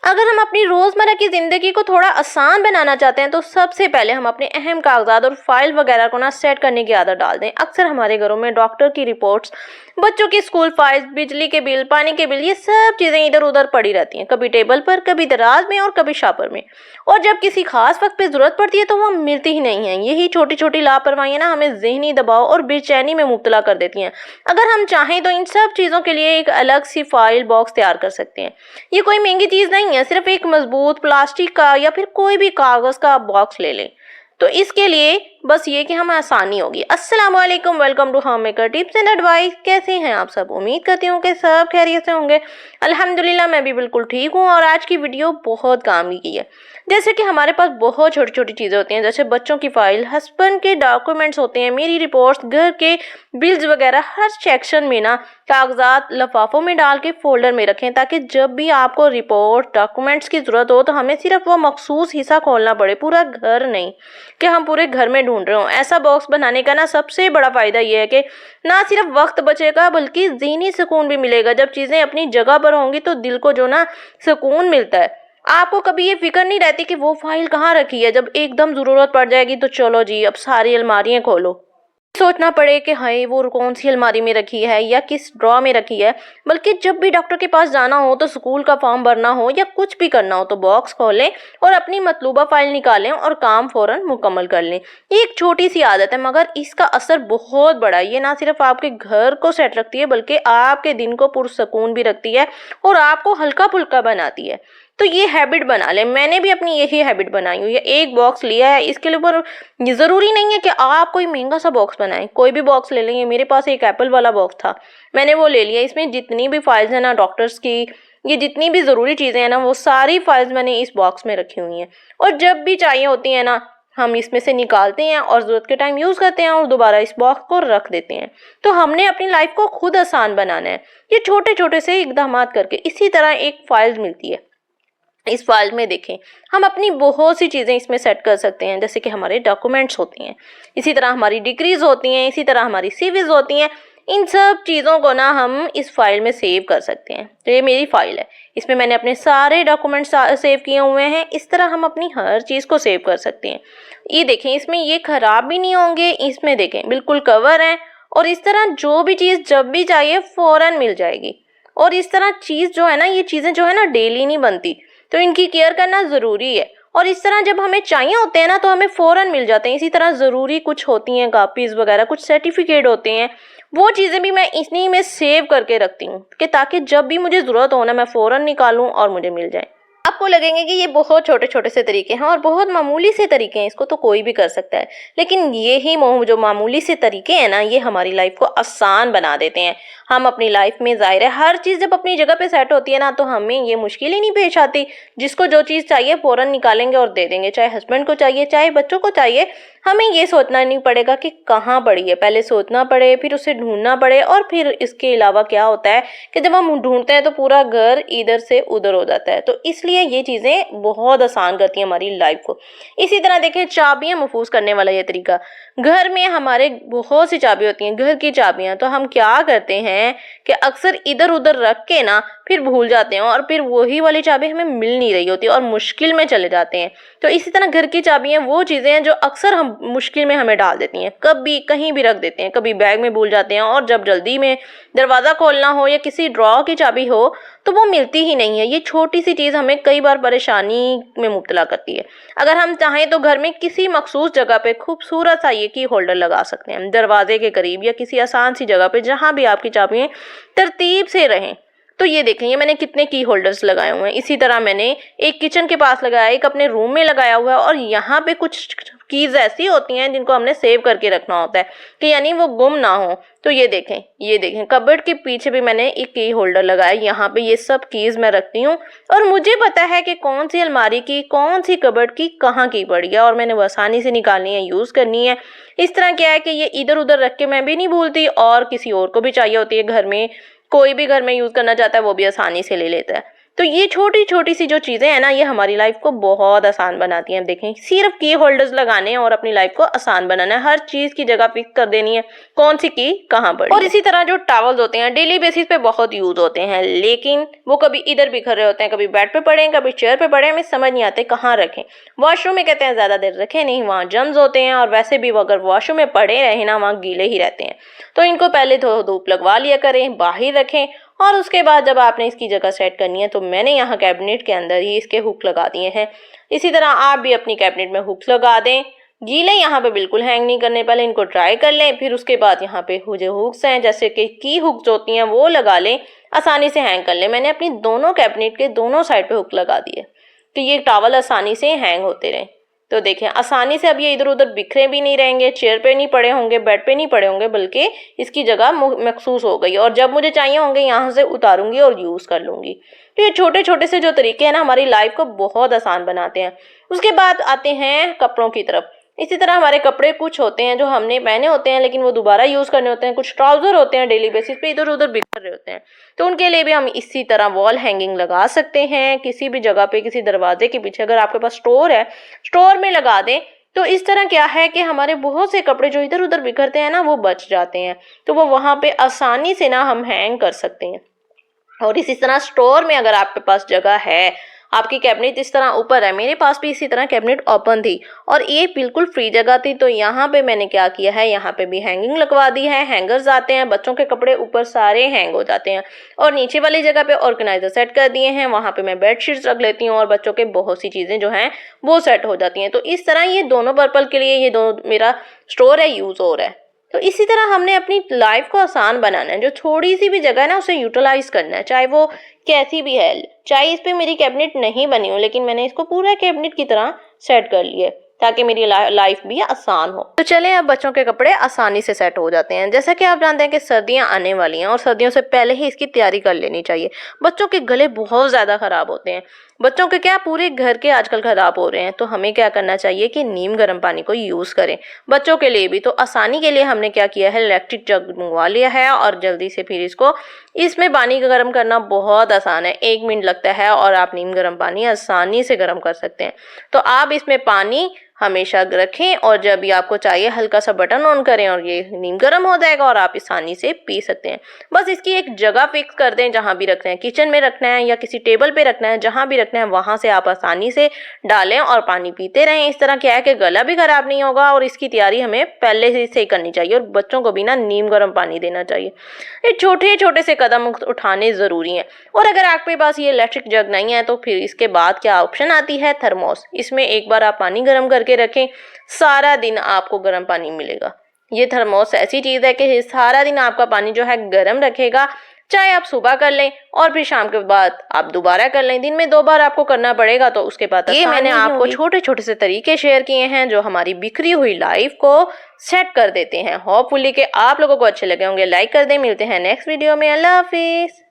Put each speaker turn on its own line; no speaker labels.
अगर हम अपनी रोज़मर्रा की ज़िंदगी को थोड़ा आसान बनाना चाहते हैं तो सबसे पहले हम अपने अहम कागजात और फाइल वगैरह को ना सेट करने की आदत डाल दें। अक्सर हमारे घरों में डॉक्टर की रिपोर्ट्स, बच्चों की स्कूल फाइल्स, बिजली के बिल, पानी के बिल, ये सब चीज़ें इधर उधर पड़ी रहती हैं, कभी टेबल पर, कभी दराज में और कभी शापर में। और जब किसी खास वक्त पे ज़रूरत पड़ती है तो वो मिलती ही नहीं है। यही छोटी छोटी लापरवाहियाँ ना हमें ज़हनी दबाव और बेचैनी में मुब्तला कर देती हैं। अगर हम चाहें तो इन सब चीज़ों के लिए एक अलग सी फाइल बॉक्स तैयार कर सकते हैं। ये कोई महंगी चीज़ नहीं है, सिर्फ एक मजबूत प्लास्टिक का या फिर कोई भी कागज़ का बॉक्स ले लें। तो इसके लिए बस ये कि हमें आसानी होगी। अस्सलाम वालेकुम, welcome to home maker tips and advice. कैसे हैं आप सब? उम्मीद करती हूँ कि सब खैरियत से होंगे। अल्हम्दुलिल्लाह मैं भी बिल्कुल ठीक हूँ और आज की वीडियो बहुत काम की है। जैसे कि हमारे पास बहुत छोटी छोटी चीज़ें होती हैं, जैसे बच्चों की फाइल, हस्बैंड के डॉक्यूमेंट्स होते हैं, मेरी रिपोर्ट्स, घर के बिल्स वगैरह। हर सेक्शन में ना कागजात लिफाफों में डाल के फोल्डर में रखें ताकि जब भी आपको रिपोर्ट डॉक्यूमेंट्स की ज़रूरत हो तो हमें सिर्फ वो मखसूस हिस्सा खोलना पड़े, पूरा घर नहीं कि हम पूरे घर में ढूंढ रहे हो। ऐसा बॉक्स बनाने का ना सबसे बड़ा फ़ायदा ये है कि ना सिर्फ वक्त बचेगा बल्कि ज़हनी सुकून भी मिलेगा। जब चीज़ें अपनी जगह पर होंगी तो दिल को जो ना सुकून मिलता है। आपको कभी ये फिक्र नहीं रहती कि वो फाइल कहाँ रखी है, जब एकदम ज़रूरत पड़ जाएगी तो चलो जी अब सारी अलमारियाँ खोलो, सोचना पड़े कि हाय वो कौन सी अलमारी में रखी है या किस ड्रॉ में रखी है। बल्कि जब भी डॉक्टर के पास जाना हो, तो स्कूल का फॉर्म भरना हो या कुछ भी करना हो तो बॉक्स खोलें और अपनी मतलूबा फाइल निकालें और काम फौरन मुकम्मल कर लें। ये एक छोटी सी आदत है मगर इसका असर बहुत बड़ा है। ये ना सिर्फ आपके घर को सेट रखती है बल्कि आपके दिन को पुरसकून भी रखती है और आपको हल्का फुल्का बनाती है। तो ये हैबिट बना लें। मैंने भी अपनी यही हैबिट बनाई हुई है। एक बॉक्स लिया है, इसके लिए ऊपर ज़रूरी नहीं है कि आप कोई महंगा सा बॉक्स बनाएं, कोई भी बॉक्स ले लेंगे। मेरे पास एक एप्पल वाला बॉक्स था, मैंने वो ले लिया। इसमें जितनी भी फाइल्स हैं ना डॉक्टर्स की, ये जितनी भी ज़रूरी चीज़ें हैं ना, वो सारी फाइल्स मैंने इस बॉक्स में रखी हुई हैं। और जब भी चाहिए होती हैं ना, हम इसमें से निकालते हैं और ज़रूरत के टाइम यूज़ करते हैं और दोबारा इस बॉक्स को रख देते हैं। तो हमने अपनी लाइफ को खुद आसान बनाना है, ये छोटे छोटे से इकदाम करके। इसी तरह एक फाइल मिलती है, इस फाइल में देखें हम अपनी बहुत सी चीज़ें इसमें सेट कर सकते हैं, जैसे कि हमारे डॉक्यूमेंट्स होती हैं, इसी तरह हमारी डिग्रीज होती हैं, इसी तरह हमारी सीवीज होती हैं। इन सब चीज़ों को ना हम इस फाइल में सेव कर सकते हैं। तो ये मेरी फाइल है, इसमें मैंने अपने सारे डॉक्यूमेंट्स सेव किए हुए हैं। इस तरह हम अपनी हर चीज़ को सेव कर सकते हैं। ये देखें, इसमें ये ख़राब भी नहीं होंगे, इसमें देखें बिल्कुल कवर हैं और इस तरह जो भी चीज़ जब भी चाहिए फ़ौरन मिल जाएगी। और इस तरह चीज़ जो है ना, ये चीज़ें जो है ना डेली नहीं बनती, तो इनकी केयर करना ज़रूरी है। और इस तरह जब हमें चाहिए होते हैं ना तो हमें फ़ौरन मिल जाते हैं। इसी तरह ज़रूरी कुछ होती हैं कापीज़ वगैरह, कुछ सर्टिफिकेट होते हैं, वो चीज़ें भी मैं इन्हीं में सेव करके रखती हूँ कि ताकि जब भी मुझे ज़रूरत हो ना मैं फ़ौरन निकालूँ और मुझे मिल जाए। आपको लगेंगे कि ये बहुत छोटे छोटे से तरीके हैं और बहुत मामूली से तरीके हैं, इसको तो कोई भी कर सकता है, लेकिन ये ही जो मामूली से तरीके हैं ना, ये हमारी लाइफ को आसान बना देते हैं। हम अपनी लाइफ में ज़ाहिर है हर चीज़ जब अपनी जगह पे सेट होती है ना तो हमें ये मुश्किल ही नहीं पेश आती। जिसको जो चीज़ चाहिए फ़ौरन निकालेंगे और दे देंगे, चाहे हस्बैंड को चाहिए चाहे बच्चों को चाहिए। हमें ये सोचना नहीं पड़ेगा कि कहाँ पड़ी है, पहले सोचना पड़े, फिर उसे ढूंढना पड़े। और फिर इसके अलावा क्या होता है कि जब हम ढूंढते हैं तो पूरा घर इधर से उधर हो जाता है। तो इसलिए ये चीज़ें बहुत आसान करती हैं हमारी लाइफ को। इसी तरह देखें, चाबियाँ महफूज करने वाला ये तरीका। घर में हमारे बहुत सी चाबी होती हैं, घर की चाबियाँ, तो हम क्या करते हैं कि अक्सर इधर उधर रख के ना फिर भूल जाते हैं और फिर वही वाली चाबी हमें मिल नहीं रही होती और मुश्किल में चले जाते हैं। तो इसी तरह घर की चाबियाँ वो चीज़ें हैं जो अक्सर हम मुश्किल में हमें डाल देती हैं। कभी कहीं भी रख देते हैं, कभी बैग में भूल जाते हैं और जब जल्दी में दरवाज़ा खोलना हो या किसी ड्रॉ की चाबी हो तो वो मिलती ही नहीं है। ये छोटी सी चीज़ हमें कई बार परेशानी में मुब्तला करती है। अगर हम चाहें तो घर में किसी मखसूस जगह पे खूबसूरत सा ये की होल्डर लगा सकते हैं, दरवाजे के करीब या किसी आसान सी जगह पे जहाँ भी आपकी चाबियाँ तरतीब से रहें। तो ये देखें, ये मैंने कितने की होल्डर्स लगाए हुए हैं। इसी तरह मैंने एक किचन के पास लगाया, एक अपने रूम में लगाया हुआ है और यहाँ पे कुछ कीज़ ऐसी होती हैं जिनको हमने सेव करके रखना होता है कि यानी वो गुम ना हो। तो ये देखें कबर्ड के पीछे भी मैंने एक की होल्डर लगाया। यहाँ पे ये सब कीज़ मैं रखती हूँ और मुझे पता है कि कौन सी अलमारी की, कौन सी कबर्ड की कहाँ की पड़ी है और मैंने वो आसानी से निकालनी है, यूज़ करनी है। इस तरह क्या है कि ये इधर उधर रख के मैं भी नहीं भूलती और किसी और को भी चाहिए होती है घर में, कोई भी घर में यूज़ करना चाहता है वो भी आसानी से ले लेता है। तो ये छोटी छोटी सी जो चीज़ें हैं ना, ये हमारी लाइफ को बहुत आसान बनाती हैं। देखें, सिर्फ की होल्डर्स लगाने हैं और अपनी लाइफ को आसान बनाना है। हर चीज़ की जगह फिक्स कर देनी है, कौन सी की कहाँ पड़ी। और इसी तरह जो टॉवल्स होते हैं डेली बेसिस पे बहुत यूज होते हैं, लेकिन वो कभी इधर बिखर रहे होते हैं, कभी बेड पे पड़े हैं, कभी चेयर पे पड़े हैं, हमें समझ नहीं आते कहाँ रखें। वॉशरूम में कहते हैं ज़्यादा देर रखें नहीं, वहाँ जर्म्स होते हैं, और वैसे भी वो अगर वॉशरूम में पड़े रहे ना, वहाँ गीले ही रहते हैं। तो इनको पहले तो धूप लगवा लिया करें, बाहर रखें, और उसके बाद जब आपने इसकी जगह सेट करनी है तो मैंने यहाँ कैबिनेट के अंदर ही इसके हुक लगा दिए हैं। इसी तरह आप भी अपनी कैबिनेट में हुक्स लगा दें। गीले यहाँ पे बिल्कुल हैंग नहीं करने, पहले इनको ट्राई कर लें, फिर उसके बाद यहाँ पे जो हुक्स हैं जैसे कि की हुक्स होती हैं वो लगा लें, आसानी से हैंग कर लें। मैंने अपनी दोनों कैबिनेट के दोनों साइड पे हुक लगा दिए तो ये टॉवल आसानी से हैंग होते रहें। तो देखें, आसानी से अब ये इधर उधर बिखरे भी नहीं रहेंगे, चेयर पे नहीं पड़े होंगे, बेड पे नहीं पड़े होंगे, बल्कि इसकी जगह महसूस हो गई, और जब मुझे चाहिए होंगे यहाँ से उतारूंगी और यूज़ कर लूँगी। तो ये छोटे छोटे से जो तरीके हैं ना, हमारी लाइफ को बहुत आसान बनाते हैं। उसके बाद आते हैं कपड़ों की तरफ। इसी तरह हमारे कपड़े कुछ होते हैं जो हमने पहने होते हैं लेकिन वो दोबारा यूज़ करने होते हैं, कुछ ट्राउज़र होते हैं डेली बेसिस पे इधर उधर बिखर रहे होते हैं, तो उनके लिए भी हम इसी तरह वॉल हैंगिंग लगा सकते हैं। किसी भी जगह पे, किसी दरवाजे के पीछे, अगर आपके पास स्टोर है, स्टोर में लगा दें। तो इस तरह क्या है कि हमारे बहुत से कपड़े जो इधर उधर बिखरते हैं ना, वो बच जाते हैं, तो वो वहाँ पे आसानी से ना हम हैंग कर सकते हैं। और इसी तरह स्टोर में अगर आपके पास जगह है, आपकी कैबिनेट इस तरह ऊपर है, मेरे पास भी इसी तरह कैबिनेट ओपन थी और ये बिल्कुल फ्री जगह थी, तो यहाँ पे मैंने क्या किया है, यहाँ पे भी हैंगिंग लगवा दी है। हैंगर्स आते हैं, बच्चों के कपड़े ऊपर सारे हैंग हो जाते हैं, और नीचे वाली जगह पे ऑर्गेनाइजर सेट कर दिए हैं, वहाँ पे मैं बेडशीट्स रख लेती हूँ और बच्चों के बहुत सी चीज़ें जो हैं वो सेट हो जाती हैं। तो इस तरह ये दोनों पर्पल के लिए ये दोनों मेरा स्टोर है, यूज़ हो रहा है। तो इसी तरह हमने अपनी लाइफ को आसान बनाना है। जो थोड़ी सी भी जगह है ना, उसे यूटिलाइज करना है, चाहे वो कैसी भी है। चाहे इस पे मेरी कैबिनेट नहीं बनी हो, लेकिन मैंने इसको पूरा कैबिनेट की तरह सेट कर लिया ताकि मेरी लाइफ भी आसान हो। तो चलें, अब बच्चों के कपड़े आसानी से सेट हो जाते हैं। जैसा कि आप जानते हैं कि सर्दियां आने वाली हैं और सर्दियों से पहले ही इसकी तैयारी कर लेनी चाहिए। बच्चों के गले बहुत ज़्यादा ख़राब होते हैं, बच्चों के क्या पूरे घर के आजकल ख़राब हो रहे हैं। तो हमें क्या करना चाहिए कि नीम गर्म पानी को यूज़ करें बच्चों के लिए भी। तो आसानी के लिए हमने क्या किया है, इलेक्ट्रिक जग मंगवा लिया है और जल्दी से फिर इसमें पानी गर्म करना बहुत आसान है, 1 मिनट लगता है और आप नीम गर्म पानी आसानी से गर्म कर सकते हैं। तो आप इसमें पानी हमेशा रखें और जब भी आपको चाहिए हल्का सा बटन ऑन करें और ये नीम गर्म हो जाएगा और आप आसानी से पी सकते हैं। बस इसकी एक जगह फिक्स कर दें, जहाँ भी रखना है, किचन में रखना है या किसी टेबल पे रखना है, जहाँ भी रखना है वहाँ से आप आसानी से डालें और पानी पीते रहें। इस तरह क्या है कि गला भी खराब नहीं होगा और इसकी तैयारी हमें पहले से ही करनी चाहिए और बच्चों को भी ना नीम गर्म पानी देना चाहिए। ये छोटे छोटे से कदम उठाने ज़रूरी हैं। और अगर आपके पास ये इलेक्ट्रिक जग नहीं है तो फिर इसके बाद क्या ऑप्शन आती है, थर्मोस। इसमें एक बार आप पानी गर्म करके रखें, सारा दिन आपको गर्म पानी मिलेगा। ये थर्मोस ऐसी चीज़ है कि सारा दिन आपका पानी जो है गर्म रखेगा, चाहे आप सुबह कर लें और फिर शाम के बाद आप दोबारा कर लें। दिन में 2 बार आपको करना पड़ेगा, तो उसके बाद ये मैंने आपको छोटे छोटे से तरीके शेयर किए हैं जो हमारी बिखरी हुई लाइफ को सेट कर देते हैं। होपफुली कि आप लोगों को अच्छे लगे होंगे। लाइक कर दें। मिलते हैं नेक्स्ट वीडियो में। अल्लाह हाफिज़।